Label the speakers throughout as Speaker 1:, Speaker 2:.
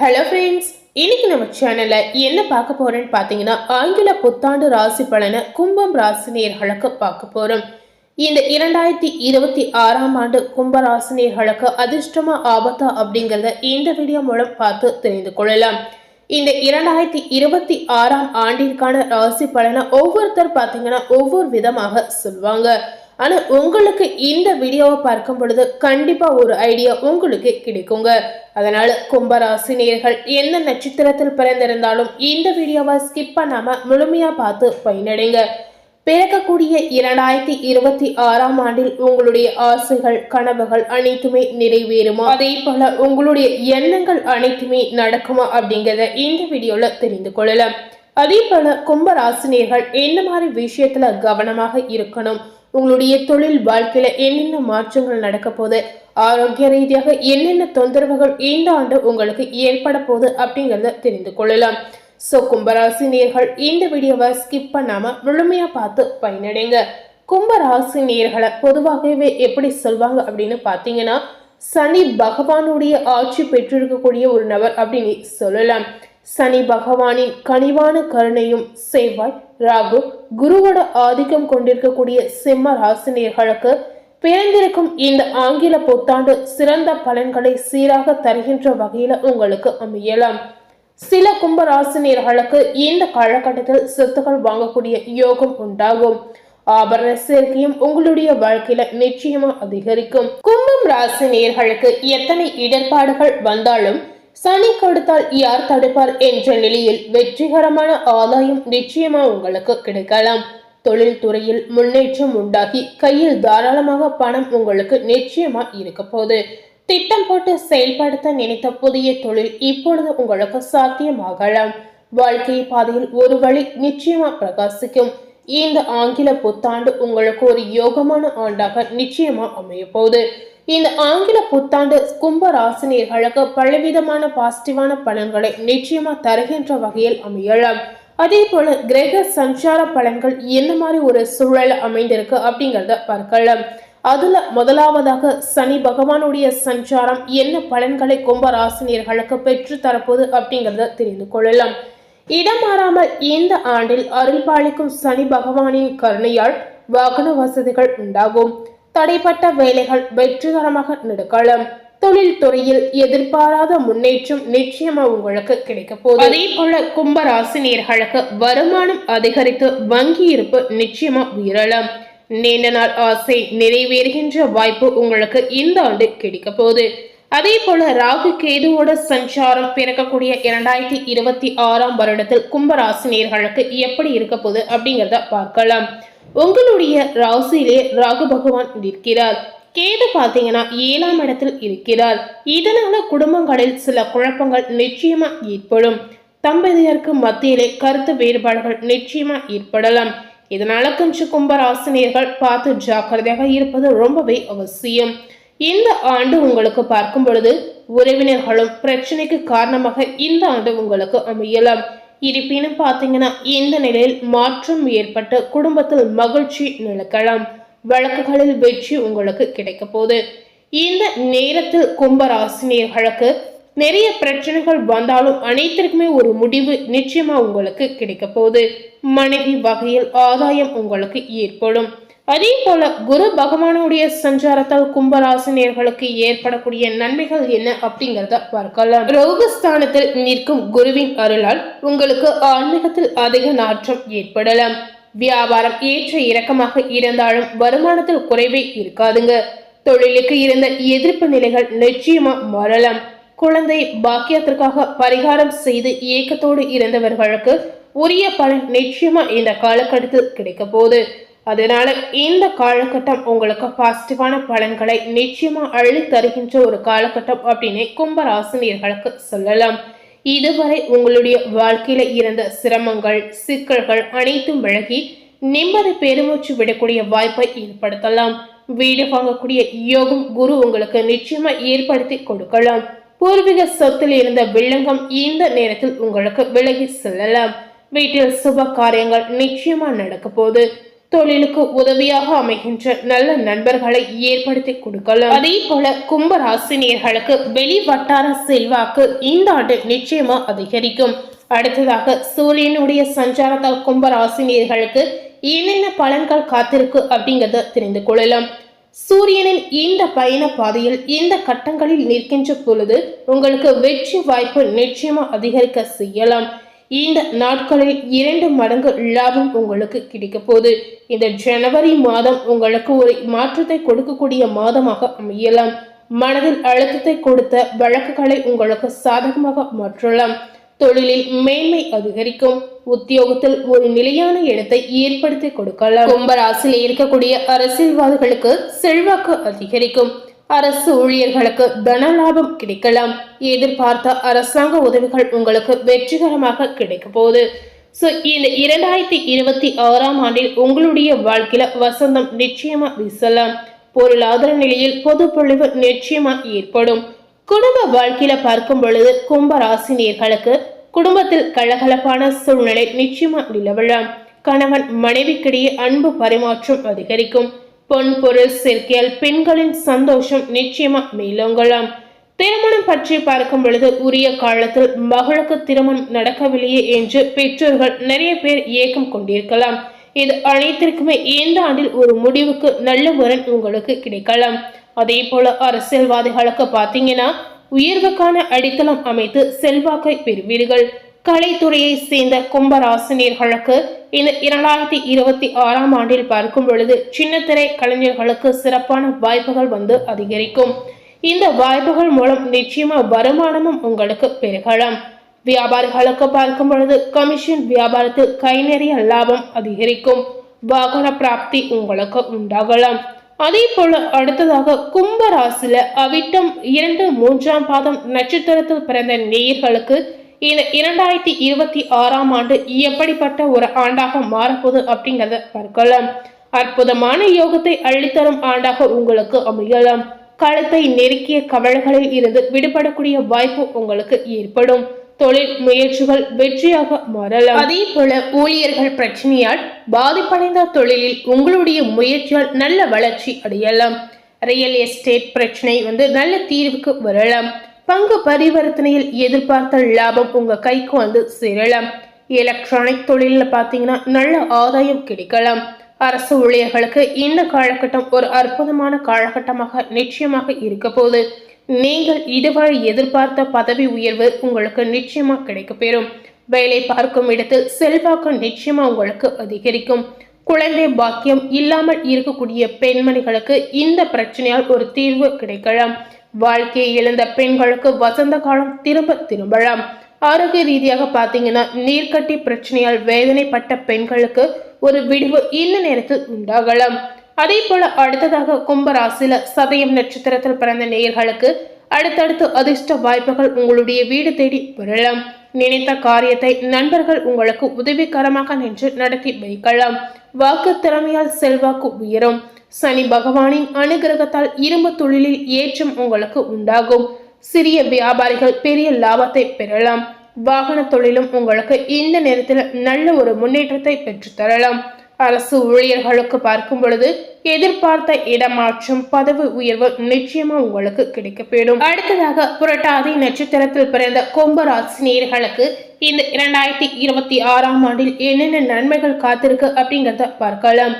Speaker 1: Hello friends, இன்னைக்கு நம்ம சேனல்ல என்ன பார்க்க போறேன்னு பார்த்தீங்கன்னா, ஆங்கில புத்தாண்டு ராசி பலனை கும்பம் ராசினியர்களுக்கு பார்க்க போறோம். இந்த 2026ஆம் ஆண்டு கும்ப ராசினியர்களுக்கு அதிர்ஷ்டமா ஆபத்தா அப்படிங்கிறத இந்த வீடியோ மூலம் பார்த்து தெரிந்து கொள்ளலாம். இந்த 2026ஆம் ஆண்டிற்கான ராசி பலனை ஒவ்வொருத்தர் பார்த்தீங்கன்னா ஒவ்வொரு விதமாக சொல்லுவாங்க. ஆனா உங்களுக்கு இந்த வீடியோவை பார்க்கும் பொழுது கண்டிப்பா ஒரு ஐடியா உங்களுக்கு கிடைக்குங்க. அதனால கும்பராசி நேயர்கள் எந்த நட்சத்திரத்தில் பிறந்திருந்தாலும் இந்த வீடியோவை ஸ்கிப் பண்ணாம முழுமையா பார்த்து பயனடைங்க. பிறக்கக்கூடிய 2026ஆம் ஆண்டில் உங்களுடைய ஆசைகள் கனவுகள் அனைத்துமே நிறைவேறுமா, அதே போல உங்களுடைய எண்ணங்கள் அனைத்துமே நடக்குமா அப்படிங்கிறத இந்த வீடியோல தெரிந்து கொள்ளலாம். அதே போல கும்பராசினியர்கள் எந்த மாதிரி விஷயத்துல கவனமாக இருக்கணும், உங்களுடைய தொழில் வாழ்க்கையில என்னென்ன மாற்றங்கள் நடக்க போகுது, ஆரோக்கிய ரீதியாக என்னென்ன தொந்தரவுகள் இந்த ஆண்டு உங்களுக்கு ஏற்பட போகுது அப்படிங்கிறத தெரிந்து கொள்ளலாம். ஸோ கும்பராசி நேர்கள் இந்த வீடியோவை ஸ்கிப் பண்ணாம முழுமையா பார்த்து பயனடைங்க. கும்பராசி நேர்களை பொதுவாகவே எப்படி சொல்வாங்க அப்படின்னு பார்த்தீங்கன்னா, சனி பகவானுடைய ஆட்சி பெற்றிருக்கக்கூடிய ஒரு நபர் அப்படின்னு சொல்லலாம். சனி பகவானின் கனிவான கருணையும் செவ்வாய் ராகு குருவோட ஆதிக்கம் கொண்டிருக்கக்கூடிய சிம்ம ராசினியர்களுக்கு பிறந்திருக்கும் இந்த ஆங்கில புத்தாண்டு சிறந்த பலன்களை சீராக தருகின்ற வகையில உங்களுக்கு அமையலாம். சில கும்ப ராசினியர்களுக்கு இந்த காலகட்டத்தில் சொத்துக்கள் வாங்கக்கூடிய யோகம் உண்டாகும். ஆபரண சேர்க்கையும் உங்களுடைய வாழ்க்கையில நிச்சயமா அதிகரிக்கும். கும்பம் ராசினியர்களுக்கு எத்தனை இடர்பாடுகள் வந்தாலும் சனி கொடுத்தால் யார் தடுப்பார் என்ற நிலையில் வெற்றிகரமான ஆதாயம் நிச்சயமா உங்களுக்கு கிடைக்கலாம். தொழில் துறையில் முன்னேற்றம் உண்டாகி கையில் தாராளமாக பணம் உங்களுக்கு நிச்சயமா இருக்க போகுது. திட்டம் போட்டு செயல்படுத்த நினைத்த புதிய தொழில் இப்பொழுது உங்களுக்கு சாத்தியமாகலாம். வாழ்க்கை பாதையில் ஒரு வழி நிச்சயமா பிரகாசிக்கும். இந்த ஆங்கில புத்தாண்டு உங்களுக்கு ஒரு யோகமான ஆண்டாக நிச்சயமா அமைய போகுது. இந்த ஆங்கில புத்தாண்டு கும்ப ராசினியர்களுக்கு பலவிதமான பாசிட்டிவான பலன்களை நிச்சயமா தருகின்ற வகையில் அமையலாம். அதே போல கிரக சஞ்சார பலன்கள் என்ன மாதிரி ஒரு சூழல் அமைந்திருக்கு அப்படிங்கிறத பார்க்கலாம். அதுல முதலாவதாக சனி பகவானுடைய சஞ்சாரம் என்ன பலன்களை கும்ப ராசினியர்களுக்கு பெற்று தரப்போது அப்படிங்கிறத தெரிந்து கொள்ளலாம். இடம் மாறாமல் இந்த ஆண்டில் அருள் பாலிக்கும் சனி பகவானின் கருணையால் வாகன வசதிகள் உண்டாகும். தடைப்பட்ட வேலைகள் வெற்றிகரமாக நடக்கலாம். தொழில் துறையில் எதிர்பாராத முன்னேற்றம் நிச்சயமா உங்களுக்கு கிடைக்க போகுது. அதே போல கும்ப ராசினியர்களுக்கு வருமானம் அதிகரித்து வங்கி இருப்பு நிச்சயமா உயரலாம். நீண்ட நாள் ஆசை நிறைவேறுகின்ற வாய்ப்பு உங்களுக்கு இந்த ஆண்டு கிடைக்க போகுது. அதே போல ராகு கேதுவோட சஞ்சாரம் பிறக்கக்கூடிய 2026ஆம் வருடத்தில் கும்பராசினியர்களுக்கு எப்படி இருக்க போகுது அப்படிங்கிறத பார்க்கலாம். உங்களுடைய ராசியிலே ராகு பகவான் இருக்கிறார். கேது பாத்தீங்கன்னா 7ஆம் இடத்தில் இருக்கிறார். இதனால குடும்பங்களில் சில குழப்பங்கள் நிச்சயமா ஏற்படும். தம்பதியருக்கு மத்தியிலே கருத்து வேறுபாடுகள் நிச்சயமா ஏற்படலாம். இதனால கொஞ்சம் கும்ப ராசினியர்கள் பார்த்து ஜாக்கிரதையாக இருப்பது ரொம்பவே அவசியம். இந்த ஆண்டு உங்களுக்கு பார்க்கும் பொழுது உறவினர்களும் பிரச்சனைக்கு காரணமாக இந்த ஆண்டு உங்களுக்கு அமையலாம். இருப்பினும் பார்த்தீங்கன்னா இந்த நிலையில் மாற்றம் ஏற்பட்டு குடும்பத்தில் மகிழ்ச்சி நிலக்கலாம். வழக்குகளில் வெற்றி உங்களுக்கு கிடைக்க போகுது. இந்த நேரத்தில் கும்ப ராசினியர்களுக்கு நிறைய பிரச்சனைகள் வந்தாலும் அனைத்திற்குமே ஒரு முடிவு நிச்சயமா உங்களுக்கு கிடைக்க போகுது. மனைவி வகையில் ஆதாயம் உங்களுக்கு ஏற்படும். அதே போல குரு பகவானுடைய சஞ்சாரத்தால் கும்பராசினியர்களுக்கு ஏற்படக்கூடிய நன்மைகள் என்ன அப்படிங்கிறத பார்க்கலாம். ரோகஸ்தானத்தில் நிற்கும் குருவின் அருளால் உங்களுக்கு ஆன்மீகத்தில் அதிக நாற்றம் ஏற்படலாம். வியாபாரம் ஏற்ற இறக்கமாக இருந்தாலும் வருமானத்தில் குறைவே இருக்காதுங்க. தொழிலுக்கு இருந்த எதிர்ப்பு நிலைகள் நிச்சயமா மாறலாம். குழந்தை பாக்கியத்திற்காக பரிகாரம் செய்து ஏக்கத்தோடு இருந்தவர்களுக்கு உரிய பலன் நிச்சயமா இந்த காலகட்டத்தில் கிடைக்க போகுது. அதனால இந்த காலகட்டம் உங்களுக்கு பாசிட்டிவான பலன்களை நிச்சயமா அள்ளி தருகின்ற ஒரு காலகட்டம் அப்படின்னு கும்பராசினியர்களுக்கு சொல்லலாம். இதுவரை உங்களுடைய வாழ்க்கையில இருந்த சிரமங்கள் சிக்கல்கள் அனைத்தும் விலகி நிம்மதி பெருமூச்சு விடக்கூடிய வாய்ப்பை ஏற்படுத்தலாம். வீடு வாங்கக்கூடிய யோகம் குரு உங்களுக்கு நிச்சயமா ஏற்படுத்தி கொடுக்கலாம். பூர்வீக சொத்தில் இருந்த வில்லங்கம் இந்த நேரத்தில் உங்களுக்கு விலகி செல்லலாம். வீட்டில் சுப காரியங்கள் நிச்சயமா நடக்க போகுது. தொழிலுக்கு உதவியாக அமைகின்ற நல்ல நண்பர்களை ஏற்படுத்தி கொடுக்கலாம். அதே போல கும்ப ராசினியர்களுக்கு வெளி வட்டார செல்வாக்கு இந்த ஆண்டு நிச்சயமா அதிகரிக்கும். அடுத்ததாக சூரியனுடைய சஞ்சாரத்தால் கும்ப ராசினியர்களுக்கு என்னென்ன பலன்கள் காத்திருக்கு அப்படிங்கறத தெரிந்து கொள்ளலாம். சூரியனின் இந்த பயண பாதையில் இந்த கட்டங்களில் நிற்கின்ற பொழுது உங்களுக்கு வெற்றி வாய்ப்பு நிச்சயமா அதிகரிக்க செய்யலாம். இந்த நாட்களில் 2 மடங்கு லாபம் உங்களுக்கு கிடைக்க போகுது. இந்த ஜனவரி மாதம் உங்களுக்கு ஒரு மாற்றத்தை கொடுக்கக்கூடிய மாதமாக அமையலாம். மனதில் அழுத்தத்தை கொடுத்த வழக்குகளை உங்களுக்கு சாதகமாக மாற்றலாம். தொழிலில் மேன்மை அதிகரிக்கும். உத்தியோகத்தில் ஒரு நிலையான இடத்தை ஏற்படுத்தி கொடுக்கலாம். கும்பராசியில் இருக்கக்கூடிய அரசியல்வாதிகளுக்கு செல்வாக்கு அதிகரிக்கும். அரசு ஊழியர்களுக்கு தன லாபம் கிடைக்கலாம். எதிர்பார்த்த அரசாங்க உதவிகள் உங்களுக்கு வெற்றிகரமாக கிடைக்க போகுது. இந்த 2026ஆம் ஆண்டில் உங்களுடைய வாழ்க்கையில வசந்தம் நிச்சயமா வீசலாம். பொருளாதார நிலையில் பொது பொழிவு நிச்சயமா ஏற்படும். குடும்ப வாழ்க்கையில பார்க்கும் பொழுது கும்ப ராசினியர்களுக்கு குடும்பத்தில் கலகலப்பான சூழ்நிலை நிச்சயமா நிலவலாம். கணவன் மனைவிக்கிடையே அன்பு பரிமாற்றம் அதிகரிக்கும். பொன் பொருள் சேர்க்கையால் பெண்களின் சந்தோஷம் நிச்சயமா மேலோங்கலாம். திருமணம் பற்றி பார்க்கும் பொழுது உரிய காலத்தில் மகளுக்கு திருமணம் நடக்கவில்லையே என்று பெற்றோர்கள் நிறைய பேர் ஏக்கம் கொண்டிருக்கலாம். இது அனைத்திற்குமே இந்த ஆண்டில் ஒரு முடிவுக்கு நல்ல வரன் உங்களுக்கு கிடைக்கலாம். அதே போல அரசியல்வாதிகளுக்கு பார்த்தீங்கன்னா உயர்வுக்கான அடித்தளம் அமைத்து செல்வாக்கை பெறுவீர்கள். கலைத்துறையை சேர்ந்த கும்பராசினியர்களுக்கு இந்த 2026ஆம் ஆண்டில் பார்க்கும் பொழுது சின்னத்திரை கலைஞர்களுக்கு சிறப்பான வாய்ப்புகள் வந்து அதிகரிக்கும். இந்த வாய்ப்புகள் மூலம் நிச்சயமா வருமானமும் உங்களுக்கு பெருகலாம். வியாபாரிகளுக்கு பார்க்கும் பொழுது கமிஷன் வியாபாரத்தில் கை நிறைய லாபம் அதிகரிக்கும். வாகன பிராப்தி உங்களுக்கு உண்டாகலாம். அதே போல அடுத்ததாக கும்ப ராசியில அவிட்டம் 2, 3ஆம் பாதம் நட்சத்திரத்தில் பிறந்த நேயர்களுக்கு இந்த 2026ஆம் ஆண்டு எப்படிப்பட்ட ஒரு ஆண்டாக மாறப்போகுது அப்படிங்கிறத பார்க்கலாம். அற்புதமான யோகத்தை அள்ளித்தரும் ஆண்டாக உங்களுக்கு அமையலாம். களத்தை நெருக்கிய கவலைகளில் இருந்து விடுபடக்கூடிய வாய்ப்பு உங்களுக்கு ஏற்படும். தொழில் முயற்சிகள் வெற்றியாக மாறலாம். அதே போல ஊழியர்கள் பிரச்சனையால் பாதிப்படைந்த தொழிலில் உங்களுடைய முயற்சியால் நல்ல வளர்ச்சி அடையலாம். ரியல் எஸ்டேட் பிரச்சனை நல்ல தீர்வுக்கு வரலாம். பங்கு பரிவர்த்தனையில் எதிர்பார்த்த லாபம் உங்க கைக்கு சேரலாம். எலக்ட்ரானிக் தொழில பாத்தீங்கன்னா நல்ல ஆதாயம் கிடைக்கலாம். அரசு ஊழியர்களுக்கு இந்த காலகட்டம் ஒரு அற்புதமான காலகட்டமாக நிச்சயமாக இருக்க போகுது. நீங்கள் இதுவரை எதிர்பார்த்த பதவி உயர்வு உங்களுக்கு நிச்சயமா கிடைக்க பெறும். வேலை பார்க்கும் இடத்தில் செல்வாக்கு நிச்சயமா உங்களுக்கு அதிகரிக்கும். குழந்தை பாக்கியம் இல்லாமல் இருக்கக்கூடிய பெண்மணிகளுக்கு இந்த பிரச்சனையால் ஒரு தீர்வு கிடைக்கலாம். வாழ்க்கையை இழந்த பெண்களுக்கு வசந்த காலம் திரும்பலாம். ஆரோக்கிய ரீதியாக பாத்தீங்கன்னா நீர்க்கட்டி பிரச்சனையால் வேதனைப்பட்ட பெண்களுக்கு ஒரு விடுவு இந்த நேரத்தில் உண்டாகலாம். அதே போல அடுத்ததாக கும்பராசியில சதயம் நட்சத்திரத்தில் பிறந்த நேயர்களுக்கு அடுத்தடுத்து அதிர்ஷ்ட வாய்ப்புகள் உங்களுடைய வீடு தேடி வரலாம். நினைத்த காரியத்தை நண்பர்கள் உங்களுக்கு உதவிகரமாக நின்று நடத்தி வைக்கலாம். வாக்கு திறமையால் செல்வாக்கு உயரும். சனி பகவானின் அனுகிரகத்தால் இரும்பு தொழிலில் ஏற்றம் உங்களுக்கு உண்டாகும். சிறிய வியாபாரிகள் பெரிய லாபத்தை பெறலாம். வாகன தொழிலும் உங்களுக்கு இந்த நேரத்தில் நல்ல ஒரு முன்னேற்றத்தை பெற்று தரலாம். அரசு ஊழியர்களுக்கு பார்க்கும் பொழுது எதிர்பார்த்த இடமாற்றம் பதவி உயர்வு நிச்சயமா உங்களுக்கு கிடைக்கப்பெறும். அடுத்ததாக புரட்டாதி நட்சத்திரத்தில் பிறந்த கும்பராசினியர்களுக்கு இந்த 2026ஆம் ஆண்டில் என்னென்ன நன்மைகள் காத்திருக்கு அப்படிங்கிறத பார்க்கலாம்.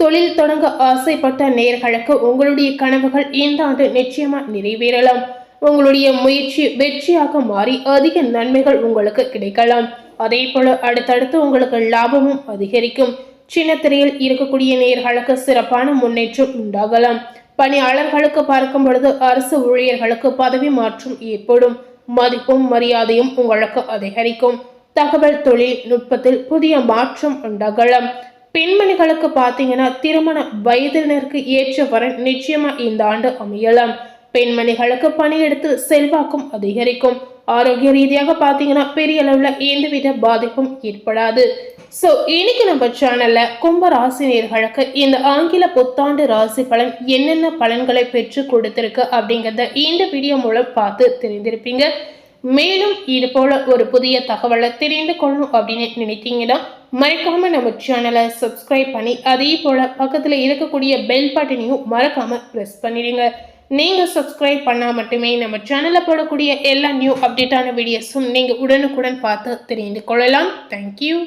Speaker 1: தொழில் தொடங்க ஆசைப்பட்ட நேயர்களுக்கு உங்களுடைய கனவுகள் இந்த ஆண்டு நிச்சயமா நிறைவேறலாம். உங்களுடைய முயற்சி வெற்றியாக மாறி அதிக நன்மைகள் உங்களுக்கு கிடைக்கலாம். அதே போல அடுத்தடுத்து உங்களுக்கு லாபமும் அதிகரிக்கும். சின்ன திரையில் இருக்கக்கூடிய நேயர்களுக்கு சிறப்பான முன்னேற்றம் உண்டாகலாம். பணியாளர்களுக்கு பார்க்கும் பொழுது அரசு ஊழியர்களுக்கு பதவி மாற்றம் ஏற்படும். மதிப்பும் மரியாதையும் உங்களுக்கு அதிகரிக்கும். தகவல் தொழில்நுட்பத்தில் புதிய மாற்றம் உண்டாகலாம். பெண்மணிகளுக்கு பார்த்தீங்கன்னா திருமண வயதினருக்கு ஏற்ற வரன் நிச்சயமா இந்த ஆண்டு அமையலாம். பெண்மணிகளுக்கு பணியிடத்தில் செல்வாக்கும் அதிகரிக்கும். ஆரோக்கிய ரீதியாக பார்த்தீங்கன்னா பெரிய அளவுல எந்தவித பாதிப்பும் ஏற்படாது. இன்னைக்கு நம்ம சேனல்ல கும்ப ராசினியர்களுக்கு இந்த ஆங்கில புத்தாண்டு ராசி பலன் என்னென்ன பலன்களை பெற்று கொடுத்திருக்கு அப்படிங்கறத இந்த வீடியோ மூலம் பார்த்து தெரிந்திருப்பீங்க. மேலும் இது போல ஒரு புதிய தகவலை தெரிந்து கொள்ளணும் அப்படின்னு நினைத்தீங்கன்னா மறக்காம நம்ம சேனலை சப்ஸ்கிரைப் பண்ணி அதே போல பக்கத்துல இருக்கக்கூடிய பெல் பட்டனையும் மறக்காம பிரஸ் பண்ணிடுங்க. நீங்க சப்ஸ்கிரைப் பண்ணா மட்டுமே நம்ம சேனல்ல போடக்கூடிய எல்லா நியூ அப்டேட்டான வீடியோஸும் நீங்க உடனுக்குடன் பார்த்து தெரிந்து கொள்ளலாம். தேங்க்யூ.